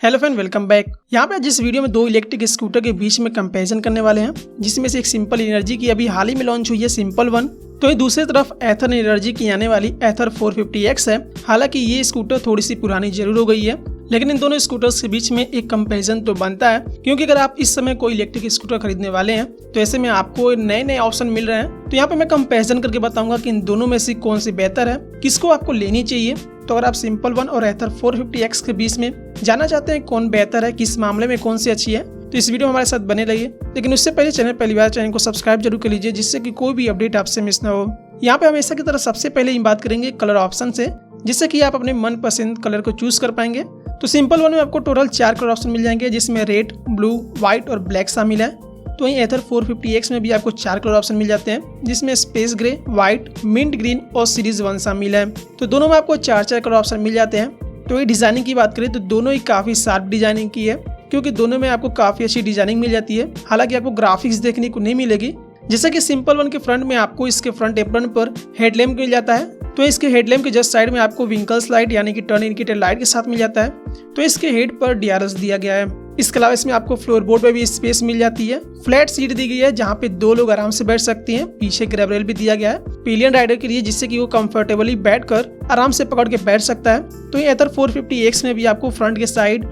Hello friend, welcome back. यहाँ पे जिस वीडियो में दो इलेक्ट्रिक स्कूटर के बीच में कंपैरिजन करने वाले हैं, जिसमें से एक सिंपल एनर्जी की अभी हाल ही में लॉन्च हुई है सिंपल वन, तो ये दूसरी तरफ एथर एनर्जी की आने वाली एथर 450X है। हालांकि ये स्कूटर थोड़ी सी पुरानी जरूर हो गई है, लेकिन इन दोनों स्कूटर्स के बीच में एक कंपैरिजन तो बनता है, क्योंकि अगर आप इस समय कोई इलेक्ट्रिक स्कूटर खरीदने वाले हैं तो ऐसे में आपको नए नए ऑप्शन मिल रहे हैं। तो यहाँ पे मैं कंपैरिजन करके बताऊंगा कि इन दोनों में से कौन सी बेहतर है, किसको आपको लेनी चाहिए। तो अगर आप सिंपल वन और एथर 450X के बीच में जानना चाहते हैं कौन बेहतर है, किस मामले में कौन सी अच्छी है, तो इस वीडियो में हमारे साथ बने रहिए। लेकिन उससे पहले पहली बार चैनल को सब्सक्राइब जरूर कर लीजिए, जिससे कि कोई भी अपडेट आपसे मिस ना हो। यहाँ पे हमेशा की तरह सबसे पहले ही बात करेंगे कलर ऑप्शन से, जिससे कि आप अपने मनपसंद कलर को चूज कर पाएंगे। तो सिंपल वन में आपको टोटल 4 कलर ऑप्शन मिल जाएंगे, जिसमें रेड, ब्लू, व्हाइट और ब्लैक शामिल है। तो वहीं एथर 450X में भी आपको 4 कलर ऑप्शन मिल जाते हैं, जिसमें space grey, white, mint green और सीरीज 1 शामिल है। तो दोनों में आपको 4 कलर ऑप्शन मिल जाते हैं। तो ये डिजाइनिंग की बात करें तो दोनों ही काफी शार्प डिजाइनिंग की है, क्योंकि दोनों में आपको काफी अच्छी डिजाइनिंग मिल जाती है। हालांकि आपको ग्राफिक्स देखने को नहीं मिलेगी। जैसे कि सिंपल वन के फ्रंट में आपको इसके फ्रंट एप्रन पर हेडलैम्प मिल जाता है, तो इसके हेडलैम्प के जस्ट साइड में आपको विंकल्स लाइट यानी कि टर्न इंडिकेटर लाइट के साथ मिल जाता है। तो इसके हेड पर DRS दिया गया है। इसके अलावा इसमें आपको फ्लोर बोर्ड में भी स्पेस मिल जाती है। फ्लैट सीट दी गई है, जहाँ पे 2 लोग आराम से बैठ सकते हैं। पीछे ग्रैब रेल भी दिया गया है पिलियन राइडर के लिए, जिससे कि वो कंफर्टेबली बैठकर आराम से पकड़ के बैठ सकता है। तो ये एथर 450X में भी आपको फ्रंट के साइड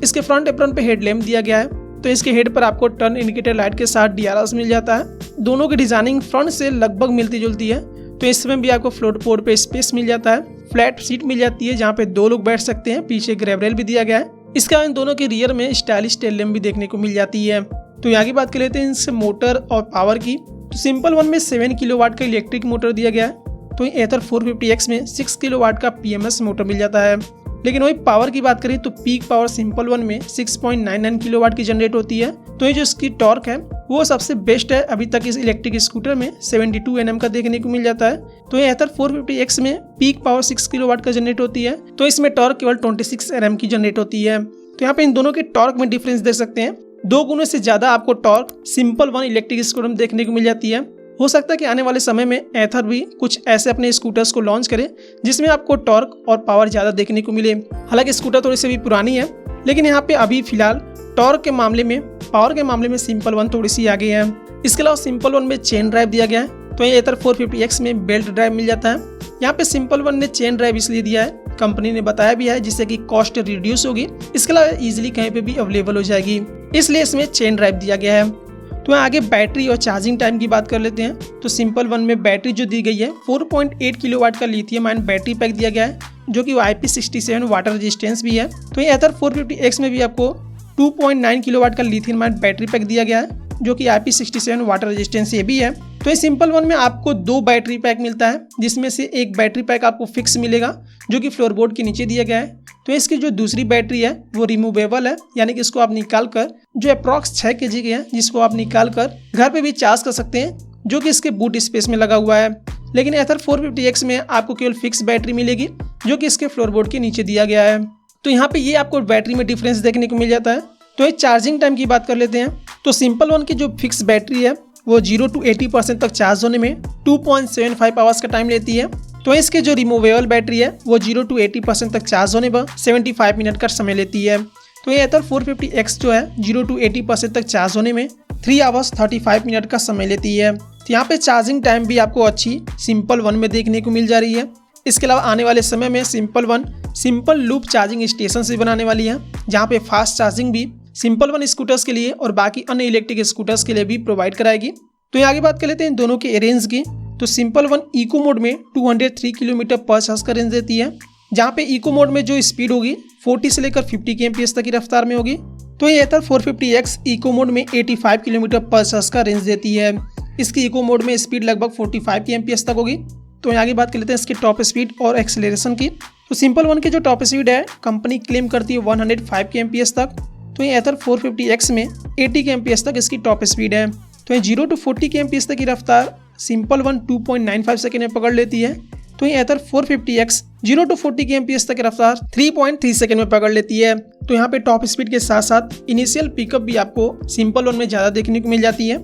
इसके फ्रंट एप्रन पे हेडलैम्प दिया गया है। तो इसके हेड पर आपको टर्न इंडिकेटर लाइट के साथ DRS मिल जाता है। दोनों की डिजाइनिंग फ्रंट से लगभग मिलती जुलती है। तो इसमें भी आपको फ्लोर बोर्ड पे स्पेस मिल जाता है। फ्लैट सीट मिल जाती है, जहाँ पे 2 लोग बैठ सकते हैं। पीछे ग्रैब रेल भी दिया गया है। इसके इन दोनों के रियर में स्टाइलिश टेल लैम्प भी देखने को मिल जाती है। तो यहाँ की बात कर लेते हैं इनसे मोटर और पावर की। तो सिंपल वन में 7 किलोवाट का इलेक्ट्रिक मोटर दिया गया है। तो एथर 450X में 6 किलोवाट का PMS मोटर मिल जाता है। लेकिन वही पावर की बात करें तो पीक पावर सिंपल वन में 6.99 किलोवाट की जनरेट होती है। तो ये जो इसकी टॉर्क है वो सबसे बेस्ट है अभी तक इस इलेक्ट्रिक स्कूटर में, 72 Nm का देखने को मिल जाता है। तो ये एथर 450X में पीक पावर 6 किलोवाट का जनरेट होती है, तो इसमें टॉर्क केवल 26 Nm की जनरेट होती है। तो यहाँ पे इन दोनों के टॉर्क में डिफरेंस देख सकते हैं। 2 गुने से ज्यादा आपको torque simple one electric scooter में देखने को मिल जाती है। हो सकता है कि आने वाले समय में एथर भी कुछ ऐसे अपने स्कूटर्स को लॉन्च करे जिसमें आपको टॉर्क और पावर ज्यादा देखने को मिले। हालांकि स्कूटर थोड़ी सी भी पुरानी है, लेकिन यहाँ पे अभी फिलहाल टॉर्क के मामले में, पावर के मामले में सिंपल वन थोड़ी सी आगे है। इसके अलावा सिंपल वन में चेन ड्राइव दिया गया है। तो ये एथर 450X में बेल्ट ड्राइव मिल जाता है। यहाँ पे सिंपल वन ने चेन ड्राइव इसलिए दिया है, कंपनी ने बताया भी है, जिससे कि कॉस्ट रिड्यूस होगी। इसके अलावा इजीली कहीं पे भी अवेलेबल हो जाएगी, इसलिए इसमें चेन ड्राइव दिया गया है। तो आगे बैटरी और चार्जिंग टाइम की बात कर लेते हैं। तो सिंपल वन में बैटरी जो दी गई है 4.8 किलोवाट का लिथियम आयन बैटरी पैक दिया गया है, जो कि IP67 वाटर रेजिस्टेंस भी है। तो ये एथर 450X में भी आपको 2.9 किलोवाट का लिथियम आयन बैटरी पैक दिया गया है, जो कि IP67 वाटर रेजिस्टेंस ये भी है। तो इस सिंपल वन में आपको 2 बैटरी पैक मिलता है, जिसमें से एक बैटरी पैक आपको फिक्स मिलेगा, जो कि फ्लोर बोर्ड के नीचे दिया गया है। तो इसकी जो दूसरी बैटरी है वो रिमूवेबल है, यानी कि इसको आप निकाल कर, जो अप्रॉक्स 6 kg की है, जिसको आप निकाल कर घर पे भी चार्ज कर सकते हैं, जो कि इसके बूट स्पेस में लगा हुआ है। लेकिन एथर 450X में आपको केवल फिक्स बैटरी मिलेगी, जो कि इसके फ्लोर बोर्ड के नीचे दिया गया है। तो यहाँ पे ये आपको बैटरी में डिफरेंस देखने को मिल जाता है। तो ये चार्जिंग टाइम की बात कर लेते हैं। तो सिंपल वन की जो फिक्स बैटरी है वो 0 to 80% तक चार्ज होने में 2.75 आवर्स का टाइम लेती है। तो इसके जो रिमूवेबल बैटरी है वो 0 to 80% तक चार्ज होने पर 75 मिनट का समय लेती है। तो ये एथर 450X जो है 0 to 80% तक चार्ज होने में 3 आवर्स 35 मिनट का समय लेती है। तो यहाँ पे चार्जिंग टाइम भी आपको अच्छी सिंपल वन में देखने को मिल जा रही है। इसके अलावा आने वाले समय में simple one simple loop charging station भी बनाने वाली है, जहाँ पे फास्ट चार्जिंग भी सिंपल वन स्कूटर्स के लिए और बाकी अन्य इलेक्ट्रिक स्कूटर्स के लिए भी प्रोवाइड कराएगी। तो आगे बात कर लेते हैं इन दोनों के रेंज की। तो सिंपल वन इको मोड में 203 km/h का रेंज देती है, जहाँ पे इको मोड में जो स्पीड होगी 40 से लेकर 50 kmph तक की रफ्तार में होगी। तो ये एथर 450X इको मोड में 85 km/h का रेंज देती है। इसकी इको मोड में स्पीड लगभग 45 kmph तक होगी। तो आगे बात कर लेते हैं इसके टॉप स्पीड और एक्सेलरेशन की। तो सिंपल वन की जो टॉप स्पीड है कंपनी क्लेम करती है 105 kmph तक। तो ये एथर 450X में 80 kmph तक इसकी टॉप स्पीड है। तो ये 0 to 40 kmph तक की रफ्तार सिंपल वन 2.95 सेकंड में पकड़ लेती है। तो ये एथर 450X 0 to 40 kmph तक की रफ्तार 3.3 सेकंड में पकड़ लेती है। तो यहाँ पे टॉप स्पीड के साथ साथ इनिशियल पिकअप भी आपको सिंपल वन में ज़्यादा देखने को मिल जाती है।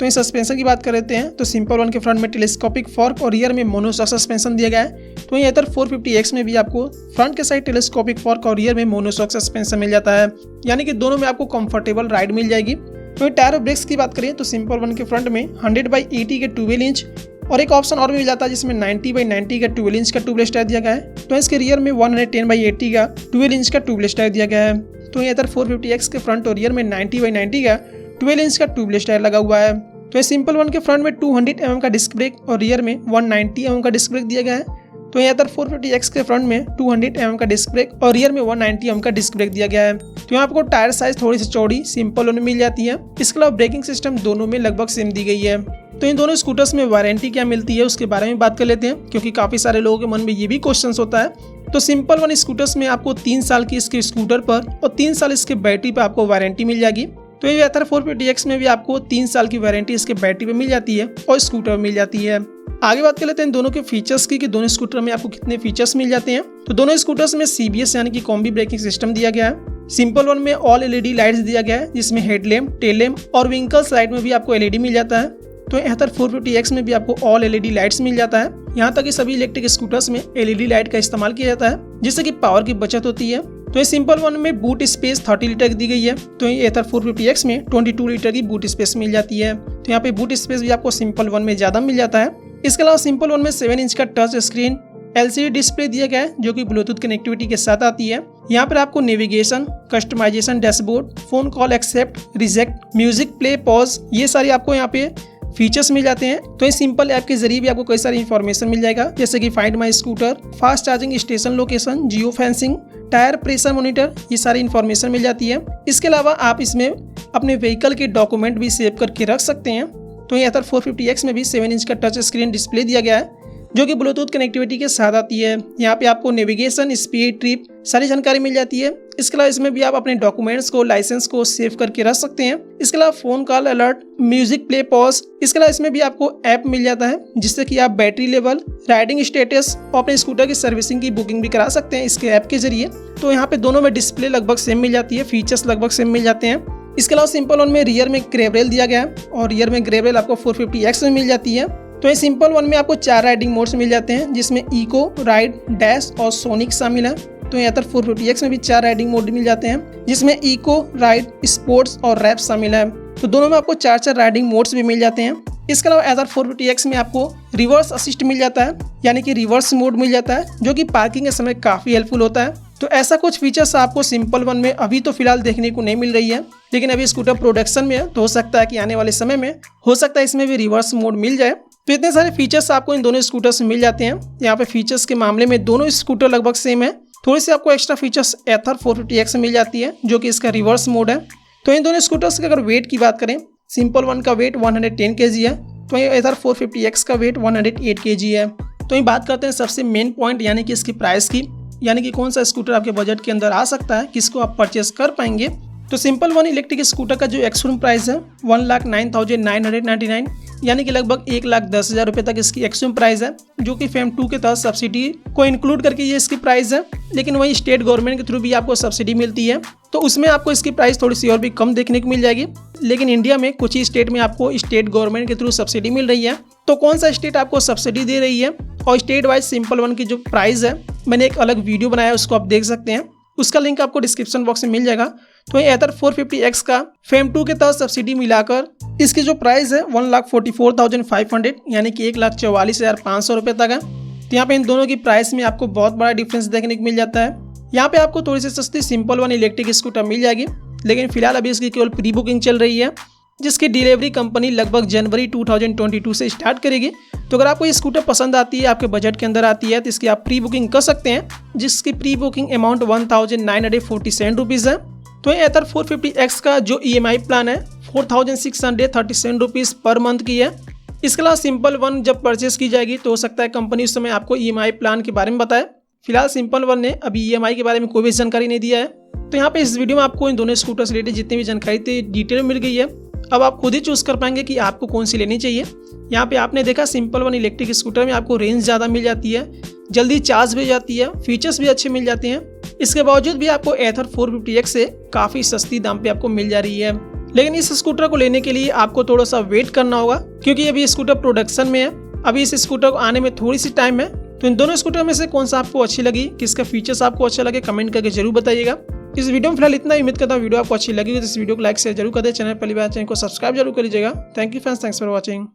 तो इस सस्पेंशन की बात कर लेते हैं तो सिंपल वन के फ्रंट में टेलीस्कोपिक फॉर्क और रियर में मोनोशॉक सस्पेंशन दिया गया है। तो ये एथर 450X में भी आपको फ्रंट के साइड टेलीस्कोपिक फॉर्क और रियर में मोनोशॉक सस्पेंशन मिल जाता है, यानी कि दोनों में आपको कंफर्टेबल राइड मिल जाएगी। तो टायर और ब्रेक्स की बात करें तो सिंपल वन के फ्रंट में 100/80 के 12 इंच और एक ऑप्शन और भी मिल जाता है जिसमें 90/90 का 12 इंच का ट्यूबलेस टायर दिया गया है। तो इसके रियर में 110/80 का 12 इंच का ट्यूबलेस टायर दिया गया है। तो ये एथर 450X के फ्रंट और रियर में 90/90 का 12 इंच का ट्यूबलेस टायर लगा हुआ है। तो ये सिंपल वन के फ्रंट में 200 mm का डिस्क ब्रेक और रियर में 190 mm का डिस्क ब्रेक दिया गया है। तो यहाँ पर 450X के फ्रंट में 200 mm का डिस्क ब्रेक और रियर में 190 mm का डिस्क ब्रेक दिया गया है। तो यहाँ आपको टायर साइज थोड़ी सी चौड़ी सिंपल वन में मिल जाती है। इसके अलावा ब्रेकिंग सिस्टम दोनों में लगभग सेम दी गई है। तो इन दोनों स्कूटर्स में वारंटी क्या मिलती है उसके बारे में बात कर लेते हैं, क्योंकि काफी सारे लोगों के मन में ये भी क्वेश्चन होता है। तो सिंपल वन स्कूटर्स में आपको 3 साल की इसके स्कूटर पर और 3 साल इसके बैटरी पर आपको वारंटी मिल जाएगी। तो ये एथर 450X में भी आपको 3 साल की वारंटी इसके बैटरी पे मिल जाती है और स्कूटर में मिल जाती है। आगे बात कर लेते हैं दोनों के फीचर्स की कि दोनों स्कूटर में आपको कितने फीचर्स मिल जाते हैं। तो दोनों स्कूटर्स में CBS यानी कि कॉम्बी ब्रेकिंग सिस्टम दिया गया है। सिंपल वन में ऑल LED लाइट्स दिया गया है जिसमें हेडलैम्प, टेल लैम्प और विंकल साइड में भी आपको LED मिल जाता है। तो एथर 450X में भी आपको ऑल LED लाइट्स मिल जाता है। यहाँ तक कि सभी इलेक्ट्रिक स्कूटर्स में LED लाइट का इस्तेमाल किया जाता है जिससे कि पावर की बचत होती है। तो ये सिंपल वन में बूट स्पेस 30 लीटर की दी गई है। तो ये एथर 450X में 22 लीटर की बूट स्पेस मिल जाती है। तो यहाँ पे बूट स्पेस भी आपको सिंपल वन में ज़्यादा मिल जाता है। इसके अलावा सिंपल वन में 7 इंच का टच स्क्रीन LCD डिस्प्ले दिया गया है जो कि ब्लूटूथ कनेक्टिविटी के साथ आती है। यहाँ पर आपको navigation, customisation, dashboard, phone call accept, reject, music play, pause, ये सारी आपको यहाँ पे फीचर्स मिल जाते हैं। तो इस सिंपल ऐप के जरिए भी आपको कई सारी इन्फॉर्मेशन मिल जाएगा जैसे कि find my scooter, fast charging station location, geo fencing, tyre pressure monitor, ये सारी इन्फॉर्मेशन मिल जाती है। इसके अलावा आप इसमें अपने व्हीकल के डॉक्यूमेंट भी सेव करके रख सकते हैं। तो ये एथर 450X में भी 7 इंच का टच स्क्रीन डिस्प्ले दिया गया है जो कि ब्लूटूथ कनेक्टिविटी के साथ आती है। यहाँ पे आपको नेविगेशन, स्पीड, ट्रिप सारी जानकारी मिल जाती है। इसके अलावा इसमें भी आप अपने डॉक्यूमेंट्स को, लाइसेंस को सेव करके रख सकते हैं। इसके अलावा phone call alert, music play, pause, इसके अलावा इसमें भी आपको ऐप मिल जाता है जिससे कि आप बैटरी लेवल, राइडिंग स्टेटस और अपने स्कूटर की सर्विसिंग की बुकिंग भी करा सकते हैं इसके ऐप के जरिए। तो यहाँ पे दोनों में डिस्प्ले लगभग सेम मिल जाती है, फीचर्स लगभग सेम मिल जाते हैं। इसके अलावा सिंपल वन में रियर में ग्रैब रेल दिया गया है और रियर में ग्रैब रेल आपको 450X में मिल जाती है। तो ये सिंपल वन में आपको 4 राइडिंग मोड्स मिल जाते हैं जिसमें इको, राइड, डैश और सोनिक शामिल है। तो ये एथर 450X में भी 4 राइडिंग मोड मिल जाते हैं जिसमें इको, राइड, स्पोर्ट्स और रैप शामिल है। तो दोनों में आपको 4 राइडिंग मोड्स भी मिल जाते हैं। इसके अलावा एथर 450X में आपको रिवर्स असिस्ट मिल जाता है यानी कि रिवर्स मोड मिल जाता है जो कि पार्किंग के समय काफ़ी हेल्पफुल होता है। तो ऐसा कुछ फीचर्स आपको सिंपल वन में अभी तो फिलहाल देखने को नहीं मिल रही है, लेकिन अभी स्कूटर प्रोडक्शन में है तो हो सकता है कि आने वाले समय में हो सकता है इसमें भी रिवर्स मोड मिल जाए। तो इतने सारे फीचर्स आपको इन दोनों स्कूटर्स में मिल जाते हैं। यहाँ पे फीचर्स के मामले में दोनों स्कूटर लगभग सेम है, थोड़ी सी आपको एक्स्ट्रा फीचर्स एथर 450X में मिल जाती है जो कि इसका रिवर्स मोड है। तो इन दोनों स्कूटर्स के अगर वेट की बात करें, सिंपल वन का वेट 110 kg है, तो ये एथर 450X का वेट 108 kg है। तो ये बात करते हैं सबसे मेन पॉइंट यानी कि इसकी प्राइस की, यानी कि कौन सा स्कूटर आपके बजट के अंदर आ सकता है, किसको आप परचेस कर पाएंगे। तो सिंपल वन इलेक्ट्रिक स्कूटर का जो एक्स-शोरूम प्राइस है 1,09,999 यानी कि लगभग 1,10,000 रुपये तक इसकी एक्स-शोरूम प्राइस है, जो कि फेम 2 के तहत सब्सिडी को इंक्लूड करके ये इसकी प्राइस है। लेकिन वही स्टेट गवर्नमेंट के थ्रू भी आपको सब्सिडी मिलती है तो उसमें आपको इसकी प्राइस थोड़ी सी और भी कम देखने को मिल जाएगी। लेकिन इंडिया में कुछ ही स्टेट में आपको स्टेट गवर्नमेंट के थ्रू सब्सिडी मिल रही है। तो कौन सा स्टेट आपको सब्सिडी दे रही है और स्टेट वाइज सिंपल वन की जो प्राइस है, मैंने एक अलग वीडियो बनाया है, उसको आप देख सकते हैं, उसका लिंक आपको डिस्क्रिप्शन बॉक्स में मिल जाएगा। तो ये एथर 450X का फेम 2 के तहत सब्सिडी मिलाकर इसकी जो प्राइस है 1,44,500 यानी कि 1,44,500 रुपये तक है। तो यहाँ पे इन दोनों की प्राइस में आपको बहुत बड़ा डिफरेंस देखने को मिल जाता है। यहाँ पे आपको थोड़ी सी सस्ती सिंपल वन इलेक्ट्रिक स्कूटर मिल जाएगी, लेकिन फिलहाल अभी इसकी केवल प्री बुकिंग चल रही है जिसकी डिलीवरी कंपनी लगभग जनवरी 2022 से स्टार्ट करेगी। तो अगर आपको ये स्कूटर पसंद आती है, आपके बजट के अंदर आती है, तो इसकी आप प्री बुकिंग कर सकते हैं जिसकी प्री बुकिंग अमाउंट 1,947 रुपीज़ है। तो ये एथर 450X का जो EMI प्लान है 4,637 रुपीज़ पर मंथ की है। इसके अलावा सिंपल वन जब परचेस की जाएगी तो हो सकता है कंपनी उस समय आपको EMI प्लान के बारे में बताए। फिलहाल सिंपल वन ने अभी EMI के बारे में कोई भी जानकारी नहीं दिया है। तो यहाँ पे इस वीडियो में आपको इन दोनों स्कूटर से रिलेटेड जितनी भी जानकारी थी डिटेल मिल गई है। अब आप खुद ही चूज कर पाएंगे कि आपको कौन सी लेनी चाहिए। यहाँ पे आपने देखा सिंपल वन इलेक्ट्रिक स्कूटर में आपको रेंज ज़्यादा मिल जाती है, जल्दी चार्ज भी हो जाती है, फीचर्स भी अच्छे मिल जाते हैं। इसके बावजूद भी आपको एथर 450X से काफ़ी सस्ती दाम पे आपको मिल जा रही है। लेकिन इस स्कूटर को लेने के लिए आपको थोड़ा सा वेट करना होगा, क्योंकि अभी स्कूटर प्रोडक्शन में है। अभी इस स्कूटर को आने में थोड़ी सी टाइम है। तो इन दोनों स्कूटर में से कौन सा आपको अच्छी लगी, किसका फीचर्स आपको अच्छा लगे, कमेंट करके जरूर बताइएगा। इस वीडियो में फिलहाल इतना ही। उम्मीद करता हूँ वीडियो आपको अच्छी लगी तो इस वीडियो को लाइक शेयर जरूर कर दे। चैनल पहली बार चैनल को सब्सक्राइब जरूर कर लीजिएगा। Thank you friends, thanks for watching.